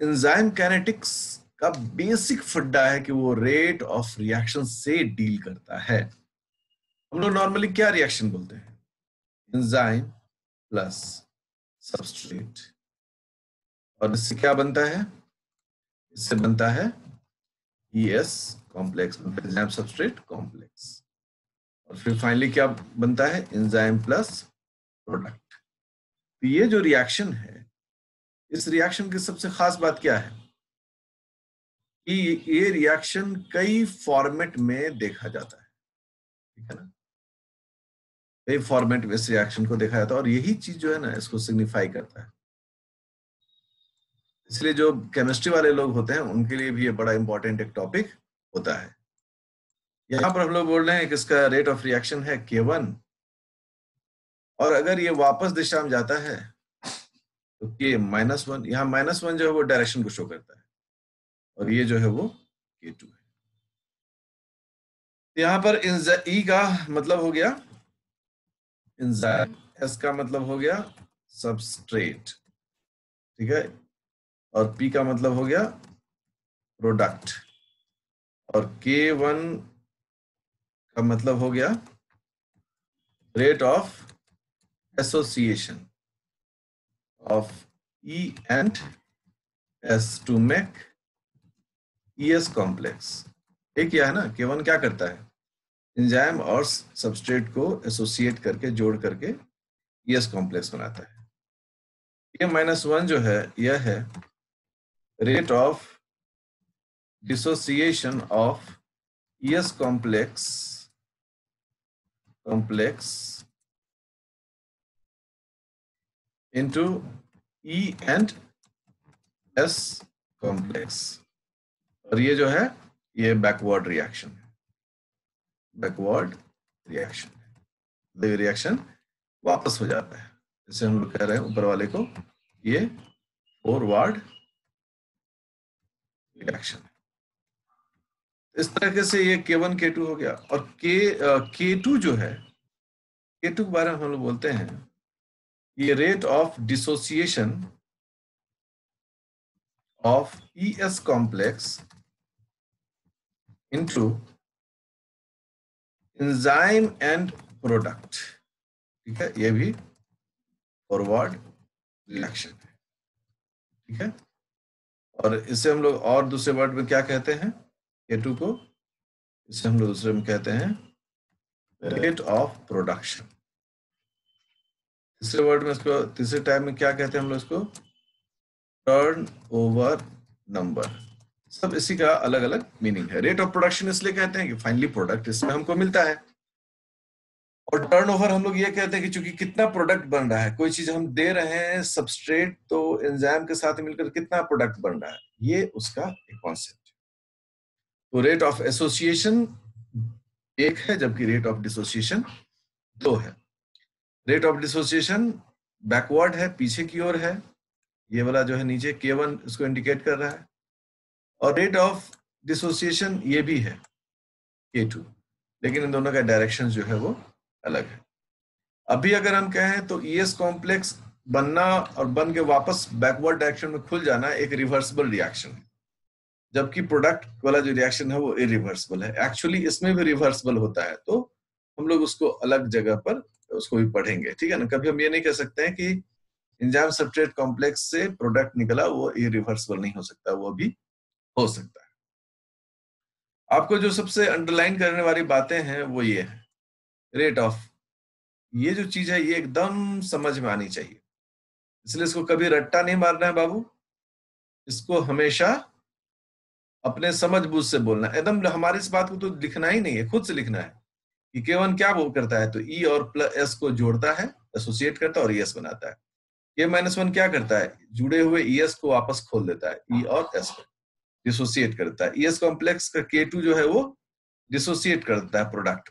Enzyme kinetics का basic फंडा है कि वो रेट ऑफ रिएक्शन से डील करता है। हम लोग नॉर्मली क्या रिएक्शन बोलते हैं? एंजाइम प्लस सबस्ट्रेट, और इससे क्या बनता है? इससे बनता है ES complex, enzyme substrate complex, और फिर फाइनली क्या बनता है? Enzyme plus product. तो ये जो रिएक्शन है, इस रिएक्शन की सबसे खास बात क्या है कि ये रिएक्शन कई फॉर्मेट में देखा जाता है, ठीक है ना? कई फॉर्मेट में इस रिएक्शन को देखा जाता है, और यही चीज जो है ना इसको सिग्निफाई करता है। इसलिए जो केमिस्ट्री वाले लोग होते हैं उनके लिए भी ये बड़ा इंपॉर्टेंट एक टॉपिक होता है। यहाँ पर हम लोग बोल रहे हैं कि इसका रेट ऑफ रिएक्शन है K1, और अगर ये वापस दिशा में जाता है तो K-1, यहाँ -1 जो है वो डायरेक्शन को शो करता है, और ये जो है वो K2 है। यहाँ पर E का मतलब हो गया एंजाइम, S का मतलब हो गया सबस्ट्रेट, ठीक है, और P का मतलब हो गया प्रोडक्ट, और K1 का मतलब हो गया rate of association of E and S to make ES complex. एक क्या है ना, K1 क्या करता है? एंजाइम और सबस्ट्रेट को एसोसिएट करके, जोड़ करके ES कॉम्प्लेक्स बनाता है। K-1 जो है यह है rate of dissociation of ES complex into E and S complex, और ये जो है ये बैकवर्ड रिएक्शन है, बैकवर्ड रिएक्शन है, रिएक्शन वापस हो जाता है। जैसे हम लोग कह रहे हैं ऊपर वाले को, ये फॉरवर्ड रिएक्शन है। इस तरीके से ये K1 K2 हो गया। और K2 जो है, K2 के बारे में हम लोग बोलते हैं ये rate of dissociation of ES complex into enzyme and product, ठीक है, ये भी फॉरवर्ड रिएक्शन है, ठीक है। और इसे हम लोग और दूसरे वर्ड में क्या कहते हैं? K2 को इसे हम लोग दूसरे में कहते हैं रेट ऑफ प्रोडक्शन। तीसरे वर्ड में इसको, तीसरे टाइम में क्या कहते हैं हम लोग इसको? Turn over number. सब इसी का अलग अलग मीनिंग है। रेट ऑफ प्रोडक्शन इसलिए कहते हैं कि फाइनली प्रोडक्ट इसमें हमको मिलता है, और टर्न ओवर हम लोग ये कहते हैं कि चूंकि कितना प्रोडक्ट बन रहा है, कोई चीज हम दे रहे हैं सबस्ट्रेट, तो एंजाइम के साथ मिलकर कितना प्रोडक्ट बन रहा है, ये उसका एक कॉन्सेप्ट है। तो रेट ऑफ एसोसिएशन एक है, जबकि रेट ऑफ डिसोसिएशन दो है। रेट ऑफ डिसोसिएशन बैकवर्ड है, पीछे की ओर है, ये वाला जो है नीचे K1 इसको इंडिकेट कर रहा है, और रेट ऑफ डिसोसिएशन ये भी है K2, लेकिन इन दोनों का डायरेक्शन जो है वो अलग है। अभी अगर हम कहें तो ES कॉम्प्लेक्स बनना और बन के वापस बैकवर्ड डायरेक्शन में खुल जाना एक रिवर्सिबल रिएक्शन है, जबकि प्रोडक्ट वाला जो रिएक्शन है वो इरिवर्सिबल है। एक्चुअली इसमें भी रिवर्सिबल होता है, तो हम लोग उसको अलग जगह पर उसको भी पढ़ेंगे, ठीक है ना। कभी हम ये नहीं कह सकते हैं कि एंजाइम सबस्ट्रेट कॉम्प्लेक्स से प्रोडक्ट निकला वो इरिवर्सिबल नहीं हो सकता, वो भी हो सकता है। आपको जो सबसे अंडरलाइन करने वाली बातें हैं वो ये है, रेट ऑफ, ये जो चीज है ये एकदम समझ में आनी चाहिए, इसलिए इसको कभी रट्टा नहीं मारना है बाबू, इसको हमेशा अपने समझ बूझ से बोलना है एकदम। हमारी इस बात को तो लिखना ही नहीं है, खुद से लिखना है कि K1 क्या वो करता है, तो E और प्लस S को जोड़ता है, एसोसिएट करता है और ES बनाता है। K-1 क्या करता है, जुड़े हुए ES को वापस खोल देता है, E और S को डिसोसिएट करता है। ES कॉम्प्लेक्स का K2 जो है वो डिसोसिएट करता है प्रोडक्ट।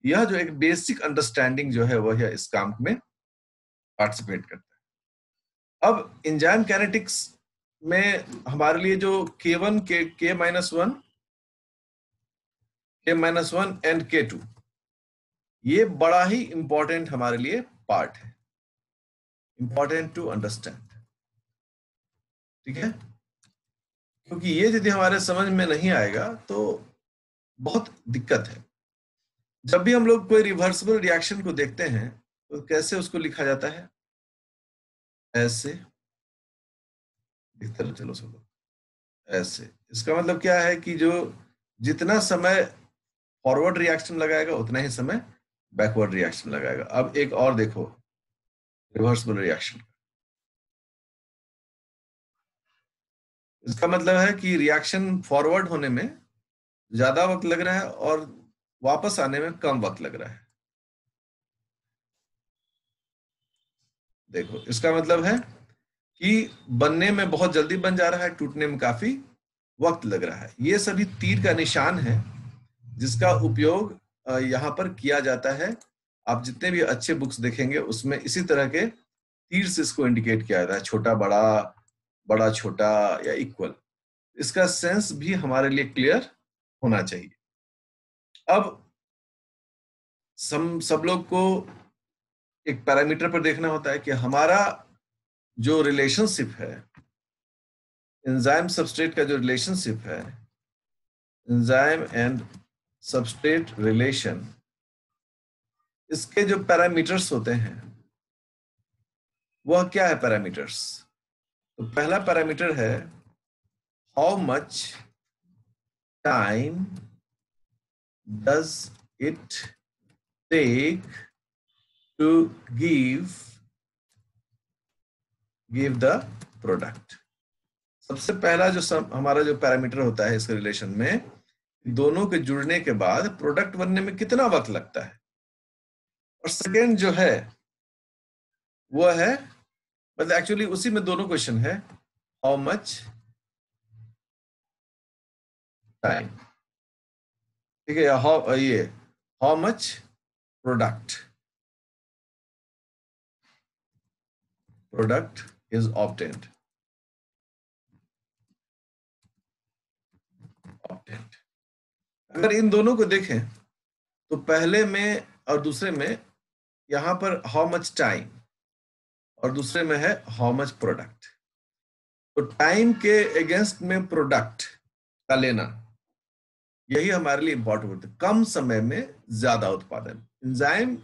यह जो एक बेसिक अंडरस्टैंडिंग जो है वह इस काम में पार्टिसिपेट करता है। अब एंजाइम काइनेटिक्स में हमारे लिए जो K1 K-1 एंड K2 ये बड़ा ही इंपॉर्टेंट हमारे लिए पार्ट है, इंपॉर्टेंट टू अंडरस्टैंड, ठीक है। क्योंकि ये यदि हमारे समझ में नहीं आएगा तो बहुत दिक्कत है। जब भी हम लोग कोई रिवर्सिबल रिएक्शन को देखते हैं तो कैसे उसको लिखा जाता है? ऐसे लिखते चलो सब लोग, ऐसे। इसका मतलब क्या है कि जो जितना समय फॉरवर्ड रिएक्शन लगाएगा उतना ही समय बैकवर्ड रिएक्शन लगाएगा। अब एक और देखो रिवर्सिबल रिएक्शन, इसका मतलब है कि रिएक्शन फॉरवर्ड होने में ज्यादा वक्त लग रहा है और वापस आने में कम वक्त लग रहा है। देखो इसका मतलब है कि बनने में बहुत जल्दी बन जा रहा है, टूटने में काफी वक्त लग रहा है। ये सभी तीर का निशान है जिसका उपयोग यहाँ पर किया जाता है। आप जितने भी अच्छे बुक्स देखेंगे उसमें इसी तरह के तीर से इसको इंडिकेट किया जाता है, छोटा बड़ा, बड़ा छोटा या इक्वल। इसका सेंस भी हमारे लिए क्लियर होना चाहिए। अब सब लोग को एक पैरामीटर पर देखना होता है कि हमारा जो रिलेशनशिप है, एंजाइम सबस्ट्रेट का जो रिलेशनशिप है, एंजाइम एंड सबस्ट्रेट रिलेशन, इसके जो पैरामीटर्स होते हैं वह क्या है? पैरामीटर्स, तो पहला पैरामीटर है how much time does it take to give the product. सबसे पहला जो हमारा जो पैरामीटर होता है इस रिलेशन में, दोनों के जुड़ने के बाद प्रोडक्ट बनने में कितना वक्त लगता है। और सेकेंड जो है वो है, मतलब एक्चुअली उसी में दोनों क्वेश्चन है, हाउ मच टाइम, ठीक है, how much product is obtained. अगर इन दोनों को देखें तो पहले में और दूसरे में यहां पर हाउ मच टाइम और दूसरे में है हाउ मच प्रोडक्ट। तो टाइम के अगेंस्ट में प्रोडक्ट का लेना, यही हमारे लिए इंपॉर्टेंट होता है। कम समय में ज्यादा उत्पादन। एंजाइम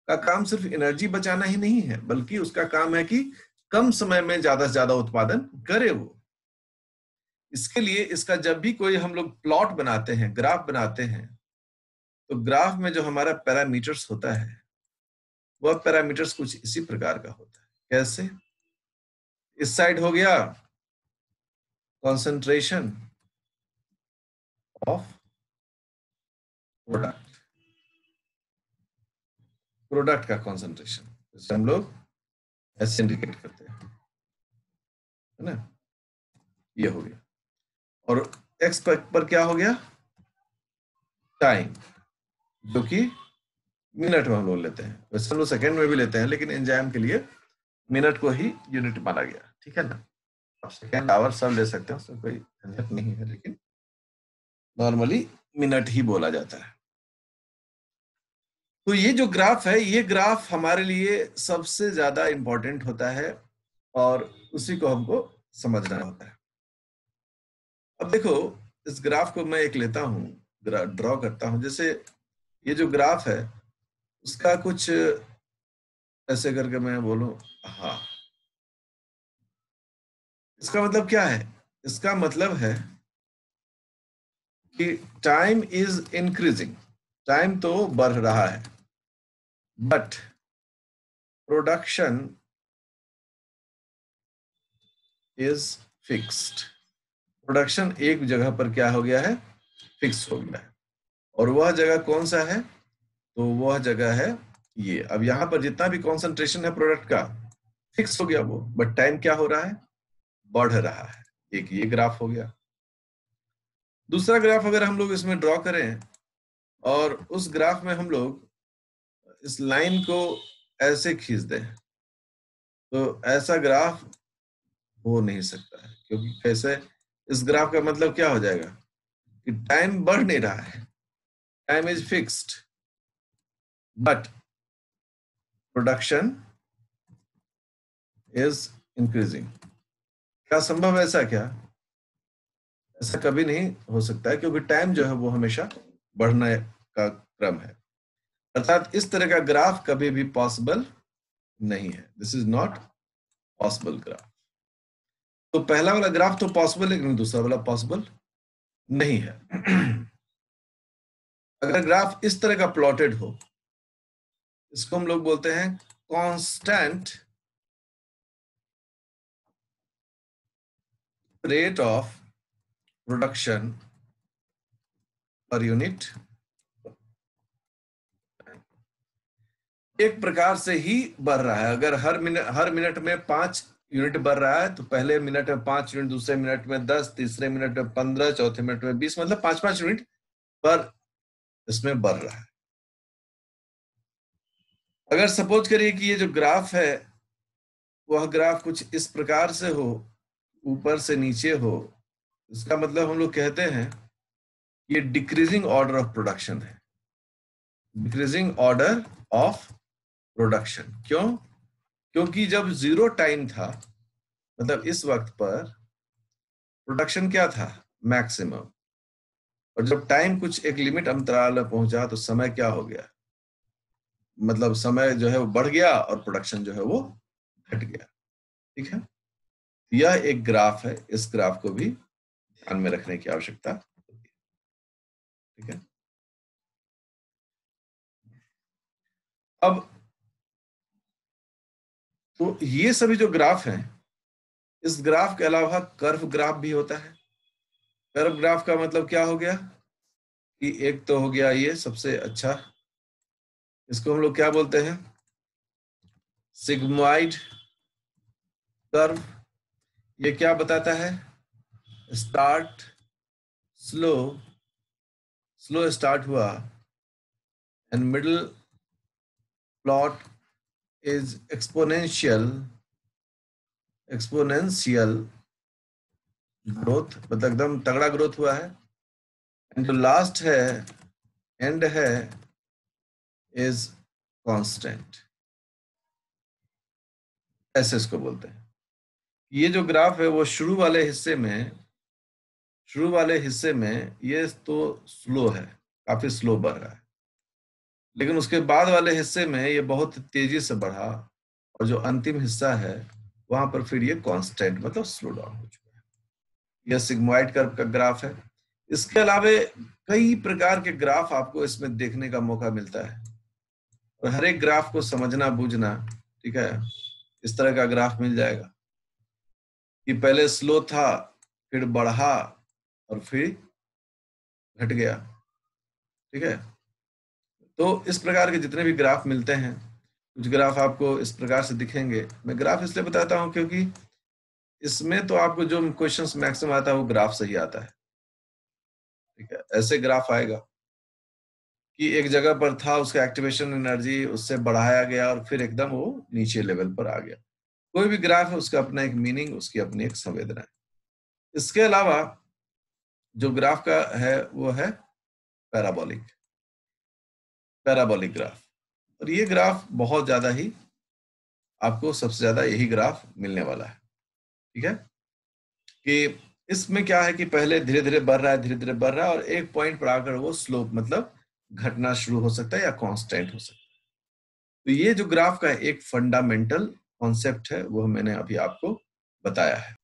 का काम सिर्फ एनर्जी बचाना ही नहीं है, बल्कि उसका काम है कि कम समय में ज्यादा से ज्यादा उत्पादन करे वो। इसके लिए इसका जब भी कोई हम लोग प्लॉट बनाते हैं, ग्राफ बनाते हैं, तो ग्राफ में जो हमारा पैरामीटर्स होता है वह पैरामीटर्स कुछ इसी प्रकार का होता है। कैसे? इस साइड हो गया कॉन्सेंट्रेशन ऑफ प्रोडक्ट, प्रोडक्ट का कॉन्सेंट्रेशन, जिसे हम लोग ऐसे इंडिकेट करते हैं, है ना, ये हो गया। और एक्स पर क्या हो गया? टाइम, जो कि मिनट में हम लोग लेते हैं। वैसे हम लोग सेकेंड में भी लेते हैं, लेकिन एंजाइम के लिए मिनट को ही यूनिट माना गया, ठीक है ना। आप सेकेंड, आवर सब ले सकते हैं, उसमें कोई झंझट नहीं है, लेकिन नॉर्मली मिनट ही बोला जाता है। तो ये जो ग्राफ है, ये ग्राफ हमारे लिए सबसे ज्यादा इंपॉर्टेंट होता है और उसी को हमको समझना होता है। अब देखो, इस ग्राफ को मैं एक लेता हूं, ड्रॉ करता हूं। जैसे ये जो ग्राफ है उसका कुछ ऐसे करके मैं बोलूं, हाँ, इसका मतलब क्या है? इसका मतलब है कि टाइम इज इंक्रीजिंग, टाइम तो बढ़ रहा है, but production is fixed. Production एक जगह पर क्या हो गया है? फिक्स हो गया है। और वह जगह कौन सा है? तो वह जगह है ये। अब यहां पर जितना भी कॉन्सेंट्रेशन है प्रोडक्ट का, फिक्स हो गया वो, बट टाइम क्या हो रहा है? बढ़ रहा है। एक ये ग्राफ हो गया। दूसरा ग्राफ अगर हम लोग इसमें ड्रॉ करें और उस ग्राफ में हम लोग इस लाइन को ऐसे खींच दें, तो ऐसा ग्राफ हो नहीं सकता है। क्योंकि कैसे? इस ग्राफ का मतलब क्या हो जाएगा कि टाइम बढ़ नहीं रहा है, time is fixed, but production is increasing. क्या संभव है ऐसा क्या? ऐसा कभी नहीं हो सकता है, क्योंकि टाइम जो है वो हमेशा बढ़ने का क्रम है। अर्थात इस तरह का ग्राफ कभी भी पॉसिबल नहीं है। This is not possible graph. तो पहला वाला ग्राफ तो पॉसिबल है, लेकिन दूसरा वाला पॉसिबल नहीं है। अगर ग्राफ इस तरह का प्लॉटेड हो, इसको हम लोग बोलते हैं constant rate of production per unit, एक प्रकार से ही बढ़ रहा है। अगर हर मिनट में 5 यूनिट बढ़ रहा है, तो पहले मिनट में 5 यूनिट, दूसरे मिनट में 10, तीसरे मिनट में 15, चौथे मिनट में 20, मतलब 5-5 यूनिट पर इसमें बढ़ रहा है। अगर सपोज करिए कि ये जो ग्राफ है वह ग्राफ कुछ इस प्रकार से हो, ऊपर से नीचे हो, इसका मतलब हम लोग कहते हैं ये डिक्रीजिंग ऑर्डर ऑफ प्रोडक्शन है। डिक्रीजिंग ऑर्डर ऑफ प्रोडक्शन क्यों? क्योंकि जब जीरो टाइम था, मतलब इस वक्त पर प्रोडक्शन क्या था? मैक्सिमम। और जब टाइम कुछ एक लिमिट अंतराल में पहुंचा तो समय क्या हो गया? मतलब समय जो है वो बढ़ गया और प्रोडक्शन जो है वो घट गया। ठीक है, यह एक ग्राफ है, इस ग्राफ को भी ध्यान में रखने की आवश्यकता होती है। ठीक है, अब तो ये सभी जो ग्राफ हैं, इस ग्राफ के अलावा कर्व ग्राफ भी होता है। कर्व ग्राफ का मतलब क्या हो गया कि एक तो हो गया ये सबसे अच्छा, इसको हम लोग क्या बोलते हैं? Sigmoid curve. ये क्या बताता है? स्टार्ट स्लो, स्लो स्टार्ट हुआ and middle plot is exponential, exponential growth, मतलब एकदम तगड़ा ग्रोथ हुआ है। एंड जो लास्ट है, एंड है, इज कांस्टेंट, ऐसे इसको बोलते हैं। ये जो ग्राफ है वो शुरू वाले हिस्से में ये तो स्लो है, काफी स्लो बढ़ रहा है, लेकिन उसके बाद वाले हिस्से में ये बहुत तेजी से बढ़ा, और जो अंतिम हिस्सा है वहां पर फिर ये कांस्टेंट, मतलब स्लो डाउन हो चुका है। यह सिग्मोइड कर्व का ग्राफ है। इसके अलावा कई प्रकार के ग्राफ आपको इसमें देखने का मौका मिलता है, और हर एक ग्राफ को समझना बूझना, ठीक है, इस तरह का ग्राफ मिल जाएगा कि पहले स्लो था, फिर बढ़ा, और फिर घट गया। ठीक है, तो इस प्रकार के जितने भी ग्राफ मिलते हैं, कुछ ग्राफ आपको इस प्रकार से दिखेंगे। मैं ग्राफ इसलिए बताता हूं क्योंकि इसमें तो आपको जो क्वेश्चंस मैक्सिमम आता है वो ग्राफ से ही आता है। ठीक है, ऐसे ग्राफ आएगा कि एक जगह पर था, उसका एक्टिवेशन एनर्जी उससे बढ़ाया गया और फिर एकदम वो नीचे लेवल पर आ गया। कोई भी ग्राफ है उसका अपना एक मीनिंग, उसकी अपनी एक संवेदना है। इसके अलावा जो ग्राफ का है वो है पैराबोलिक, पैराबोलिक ग्राफ। और ये ग्राफ बहुत ज्यादा ही, आपको सबसे ज्यादा यही ग्राफ मिलने वाला है। ठीक है, कि इसमें क्या है कि पहले धीरे धीरे बढ़ रहा है, धीरे धीरे बढ़ रहा है, और एक पॉइंट पर आकर वो स्लोप, मतलब घटना शुरू हो सकता है या कांस्टेंट हो सकता है। तो ये जो ग्राफ का एक फंडामेंटल कॉन्सेप्ट है वो मैंने अभी आपको बताया है।